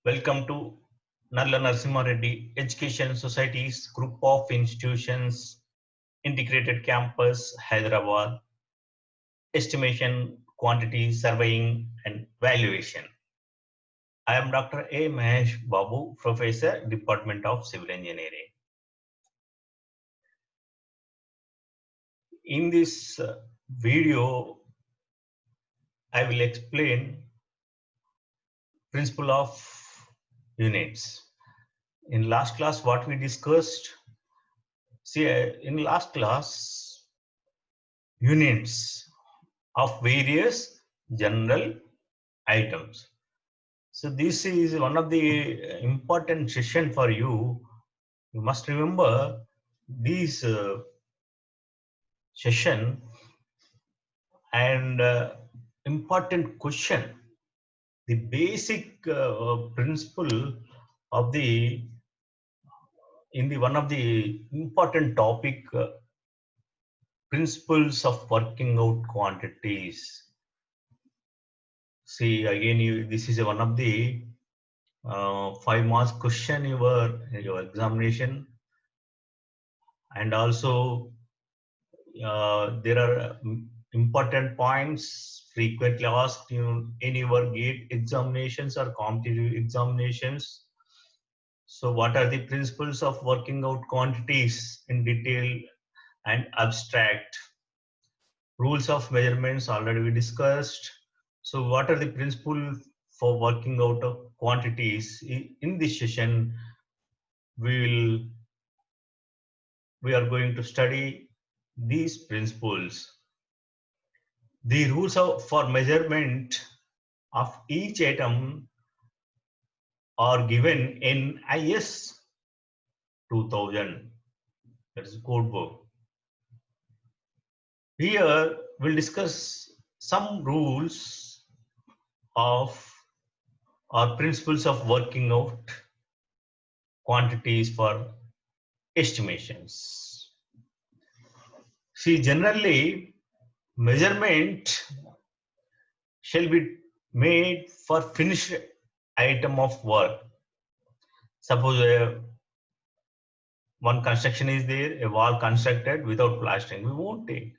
Welcome to Nalla Narasimha Reddy Education Society's group of institutions, integrated campus, Hyderabad, estimation, quantity, surveying, and valuation. I am Dr. A. Mahesh Babu, Professor, Department of Civil Engineering. In this video, I will explain principle of units. In last class, what we discussed, in last class, units of various general items. So this is one of the important session for you. You must remember this session and important question. The basic principle of the in the one of the important topic principles of working out quantities. See again, this is one of the 5 marks question your examination, and also there are important points frequently asked in your gate examinations or competitive examinations. So what are the principles of working out quantities in detail and abstract? Rules of measurements already we discussed. So what are the principles for working out of quantities? In this session, we are going to study these principles. The rules for measurement of each atom are given in IS 2000, that is code book. Here we'll discuss some rules of or principles of working out quantities for estimations. See, generally measurement shall be made for finished item of work. Suppose one construction is there, a wall constructed without plastering, we won't take.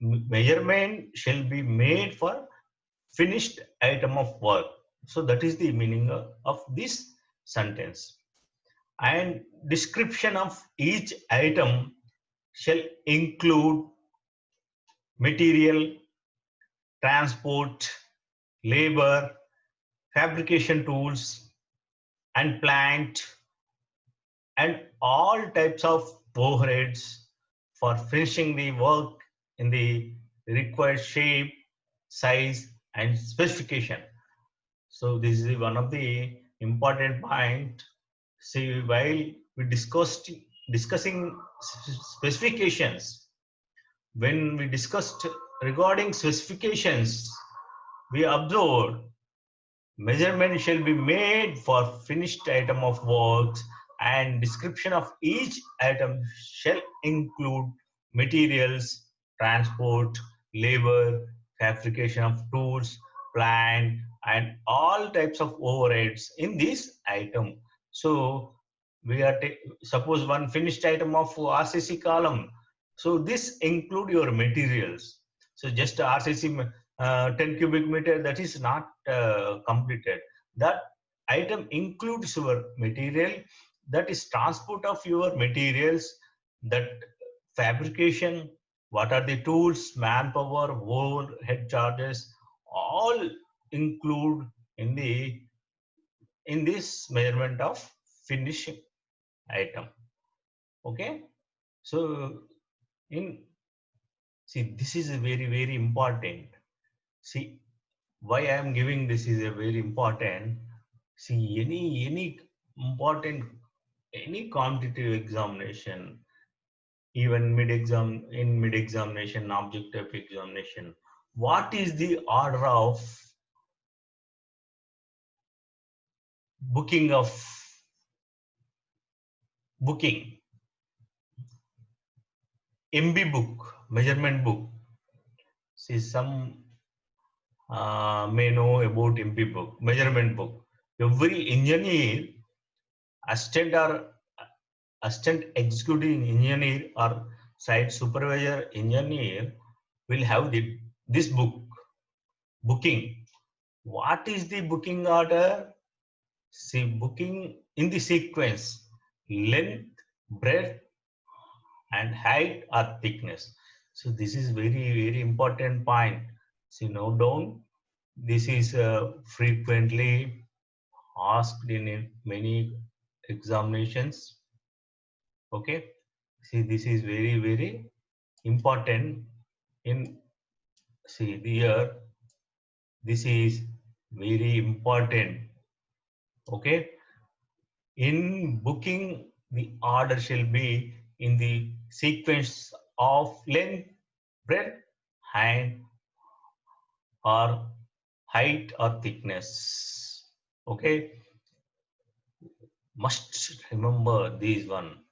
Measurement shall be made for finished item of work. So that is the meaning of this sentence. And description of each item shall include material, transport, labor, fabrication tools, and plant, and all types of overheads for finishing the work in the required shape, size, and specification. So this is one of the important point. See, while we discussing specifications, when we discussed regarding specifications, we observed measurement shall be made for finished item of works, and description of each item shall include materials, transport, labor, fabrication of tools, plant, and all types of overheads in this item. So we are suppose one finished item of RCC column. So this include your materials. So just RCC 10 cubic meter, that is not completed. That item includes your material, that is transport of your materials, that fabrication, what are the tools, manpower, overhead charges, all include in this measurement of finishing item. Okay, so in see, this is a very important. See, why I am giving this is a very important. See, any important, any competitive examination, even mid examination, objective examination, what is the order of booking MB book, measurement book? See, some may know about MP book, measurement book. Every engineer, assistant or assistant executive engineer or site supervisor engineer will have this booking. What is the booking order? See, booking in the sequence, length, breadth, and height or thickness. So this is very important point. See, note down. This is frequently asked in many examinations. Okay. See, this is very important in, see here. This is very important. Okay. In booking, the order shall be in the sequence of length, breadth, height, or height or thickness. Okay, must remember this one.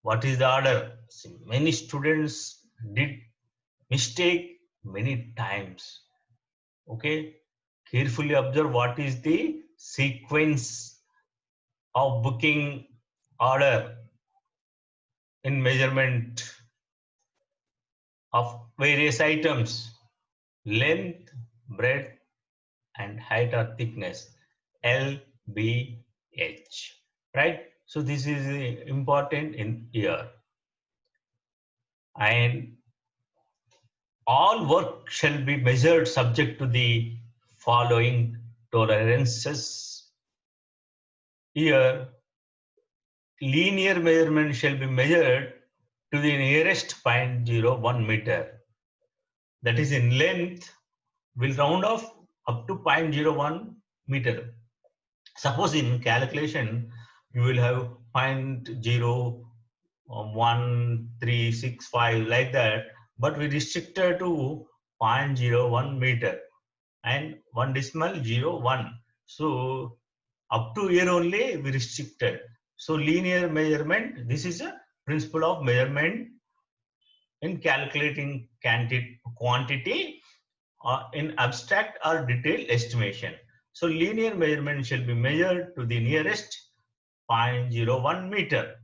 What is the order? See, many students did mistake many times. Okay, carefully observe what is the sequence of booking order in measurement of various items: length, breadth, and height or thickness, LBH, right? So this is important in here. And all work shall be measured subject to the following tolerances. Here, linear measurement shall be measured to the nearest 0.01 meter. That is, in length, will round off up to 0.01 meter. Suppose in calculation, you will have 0.01365 like that, but we restricted to 0.01 meter and 1 decimal 0.1. So up to here only we restricted. So linear measurement, this is a principle of measurement in calculating quantity in abstract or detailed estimation. So linear measurement shall be measured to the nearest 0.01 meter.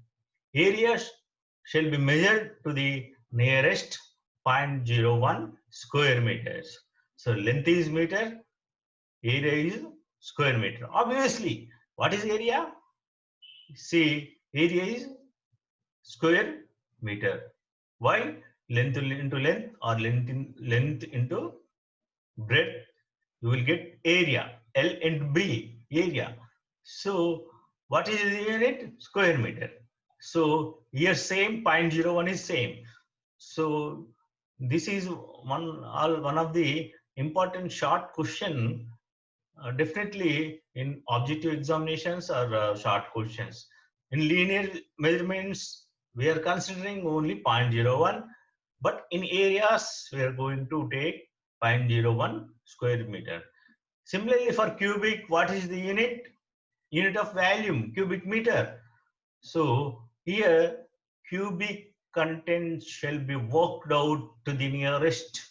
Area shall be measured to the nearest 0.01 square meters. So length is meter, area is square meter. Obviously, what is area? See, area is square meter. Why? Length into length or length into breadth, you will get area, L into B, area. So what is the unit? Square meter. So here same 0.01 is same. So this is one of the important short question, definitely in objective examinations or short questions. In linear measurements, we are considering only 0.01, but in areas, we are going to take 0.01 square meter. Similarly, for cubic, what is the unit? Unit of volume, cubic meter. So here, cubic content shall be worked out to the nearest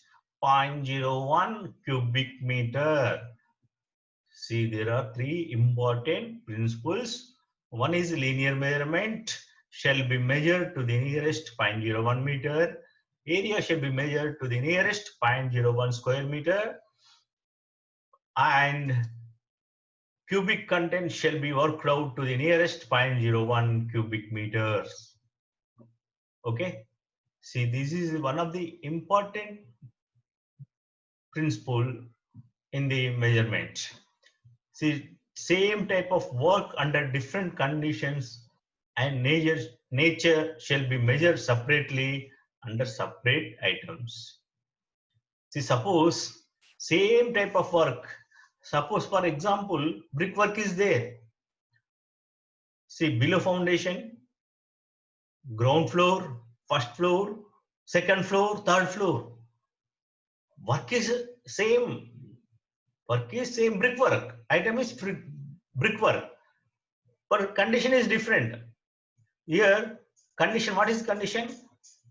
0.01 cubic meter. See, there are three important principles. One is linear measurement shall be measured to the nearest 0.01 meter. Area shall be measured to the nearest 0.01 square meter. And cubic content shall be worked out to the nearest 0.01 cubic meters. Okay. See, this is one of the important principle in the measurement. See, same type of work under different conditions and nature shall be measured separately under separate items. See, suppose same type of work. Suppose, for example, brickwork is there. See, below foundation, ground floor, first floor, second floor, third floor. Work is same. Work is same, brickwork. Item is brickwork. But condition is different. Here, condition, what is condition?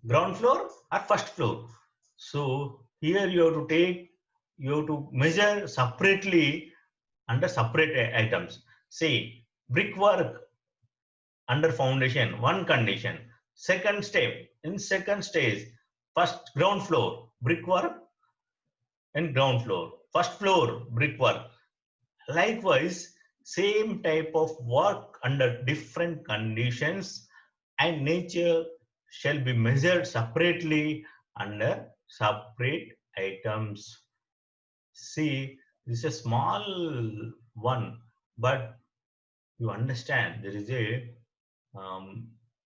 Ground floor or first floor. So here you have to measure separately under separate items. See, brickwork under foundation, one condition. Second step, in second stage, first ground floor, brickwork and ground floor. First floor, brickwork. Likewise, same type of work under different conditions and nature shall be measured separately under separate items. See, this is a small one, but you understand there is a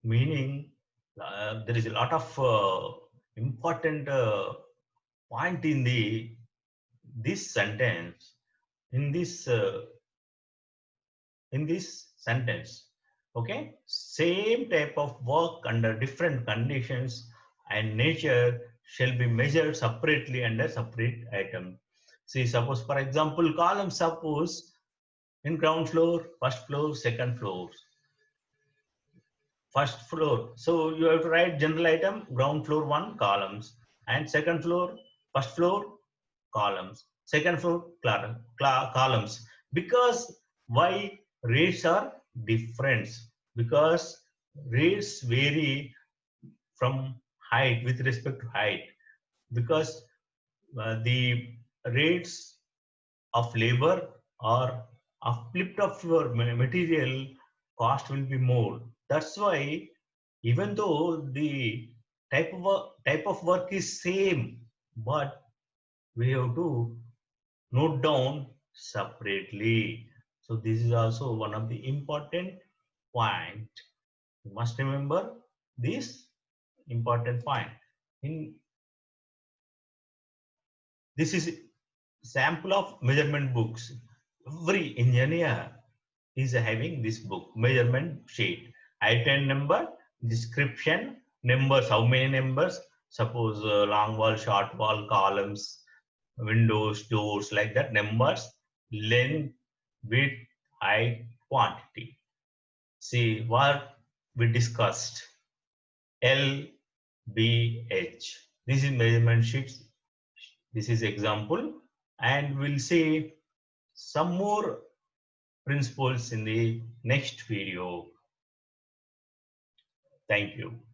meaning. There is a lot of important point in this sentence. In this sentence, okay, same type of work under different conditions and nature shall be measured separately under separate item. See, suppose for example, column, suppose in ground floor, first floor, second floor. First floor, so you have to write general item, ground floor 1 columns, and second floor, first floor columns, second floor columns. Because why? Rates are different, because rates vary from height with respect to height, because the rates of labor or uplift of your material cost will be more. That's why even though the type of work is same, but we have to note down separately. So this is also one of the important point. You must remember this important point. In this is sample of measurement books. Every engineer is having this book, measurement sheet. Item number, description, numbers, how many numbers, suppose long wall, short wall, columns, windows, doors, like that, numbers, length, width, height, quantity. See what we discussed. LBH. This is measurement sheets. This is example, and we'll see some more principles in the next video. Thank you.